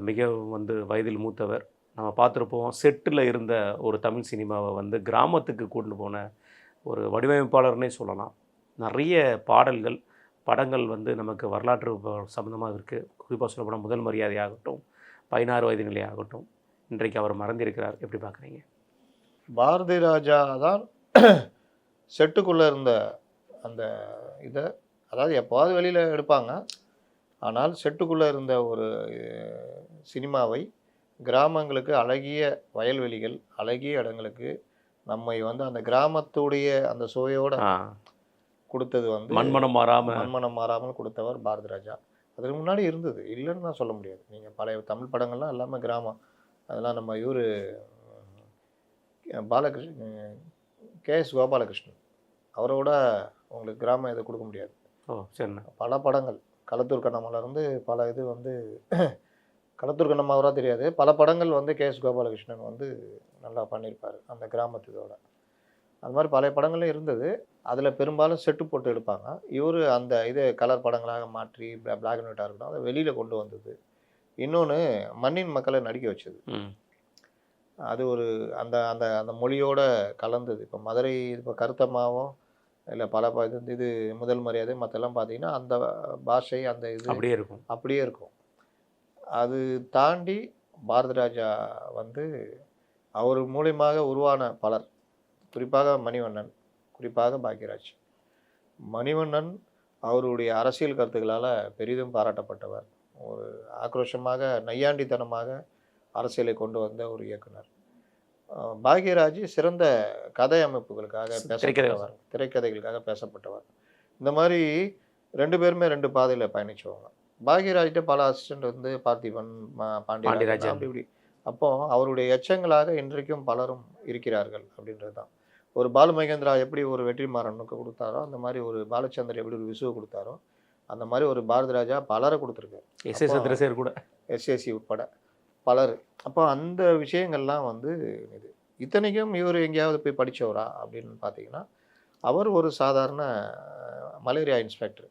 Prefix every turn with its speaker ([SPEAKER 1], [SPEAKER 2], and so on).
[SPEAKER 1] மிகவும் வயதில் மூத்தவர். நம்ம பார்த்துருப்போம். செட்டில இருந்த ஒரு தமிழ் சினிமாவ கிராமத்துக்கு கொண்டு போன ஒரு வடிவமைப்பாளர்னே சொல்லலாம். நெறைய பாடல்கள், படங்கள் நமக்கு வரலாற்று சம்மந்தமா இருக்கு. குறிப்பா சொல்லப்போனா முதல் மரியாதை ஆகட்டும், 16 வயது நிலை ஆகட்டும். இன்றைக்கு அவர் மறைந்திருக்கிறார். எப்படி பார்க்குறீங்க?
[SPEAKER 2] பாரதி ராஜா தான் செட்டுக்குள்ள இருந்த அந்த இத அதாவது எப்பவாவது வெளியில எடுப்பாங்க. ஆனால் செட்டுக்குள்ள இருந்த ஒரு சினிமாவை கிராமங்களுக்கு அழகிய வயல்வெளிகள், அழகிய இடங்களுக்கு நம்மை அந்த கிராமத்துடைய அந்த சுவையோட
[SPEAKER 1] ஆ.
[SPEAKER 2] குடுத்தது
[SPEAKER 1] மண்மனம் மாறாம.
[SPEAKER 2] மண்மனம் மாறாமல் குடுத்தவர் பாரதி ராஜா. அதுக்கு முன்னாடி இருந்தது. இல்லன்னு நான் சொல்ல முடியாது. நீங்க பழைய தமிழ் படங்கள்லாம் எல்லாமே கிராமம். அதெல்லாம் நம்ம இவரு பாலகிருஷ்ணன் கே.எஸ். கோபாலகிருஷ்ணன். அவரோட உங்களுக்கு கிராமம் இத குடுக்க முடியாது.
[SPEAKER 1] ஓ! சரிண்ணே.
[SPEAKER 2] பல படங்கள். களத்தூர் கண்ணம்மாலருந்து பல இது களத்தூர் கண்ணம்மாவரா தெரியாது. பல படங்கள் கே.எஸ். கோபாலகிருஷ்ணன் நல்லா பண்ணியிருப்பாரு. அந்த கிராமத்து இதோட. அது மாரி பழைய படங்களும் இருந்தது. அதில பெரும்பாலும் செட்டு போட்டு எடுப்பாங்க. இவரு அந்த இது கலர் படங்களாக மாற்றி பிளாக் அண்ட் ஒயிட்டா இருக்கட்டும், அத வெளியில கொண்டு வந்தது. இன்னொன்னு மண்ணின் மக்களை நடிக்க வச்சது.
[SPEAKER 1] ம்.
[SPEAKER 2] அது ஒரு அந்த அந்த அந்த மொழியோட கலந்தது. இப்ப மதுரை இப்ப கருத்தம்மாவும், இல்ல பல இது முதல் மரியாதை மத்தெல்லாம் பார்த்தீங்கன்னா, அந்த பாஷை அந்த இது
[SPEAKER 1] அப்படியே இருக்கும்.
[SPEAKER 2] அப்படியே இருக்கும். அது தாண்டி பாரதி ராஜா வந்து அவர் மூலியமாக உருவான பலர், குறிப்பாக மணிவண்ணன், குறிப்பாக பாக்யராஜ். மணிவண்ணன் அவருடைய அரசியல் கருத்துக்களால பெரிதும் பாராட்டப்பட்டவர். ஒரு ஆக்ரோஷமாக, நையாண்டித்தனமாக அரசியலை கொண்டு வந்த ஒரு இயக்குனர். பாக்யராஜ் சிறந்த கதை அமைப்புகளுக்காக பேசப்பட்டவர். திரைக்கதைகளுக்காக பேசப்பட்டவர். இந்த மாரி 2 பேருமே 2 பாதையில பயணிச்சவங்க. பாக்யராஜ்ட்ட பல அசிஸ்டன்ட் பார்த்திபன், பாண்டியராஜன் அப்படி இப்படி. அப்போ அவருடைய எச்சங்களாக இன்றைக்கும் பலரும் இருக்கிறார்கள் அப்படின்றது தான். ஒரு பாலு மகேந்திரா எப்படி ஒரு வெற்றிமாறனுக்கு குடுத்தாரோ, அந்த மாரி ஒரு பாலச்சந்தர் எப்படி ஒரு விசுவ குடுத்தாரோ, அந்த மாரி ஒரு பாரதி ராஜா பலர குடுத்துருக்காரு.
[SPEAKER 1] எஸ்.ஏ. சந்திரசேகர் கூட.
[SPEAKER 2] எஸ்.ஏ.சி உட்பட பலர். அப்போ அந்த விஷயங்கள்லாம் இது. இத்தனைக்கும் இவரு எங்கேயாவது போய் படிச்சவரா அப்படின்னு பார்த்தீங்கன்னா, அவர் ஒரு சாதாரண மலேரியா இன்ஸ்பெக்டர்.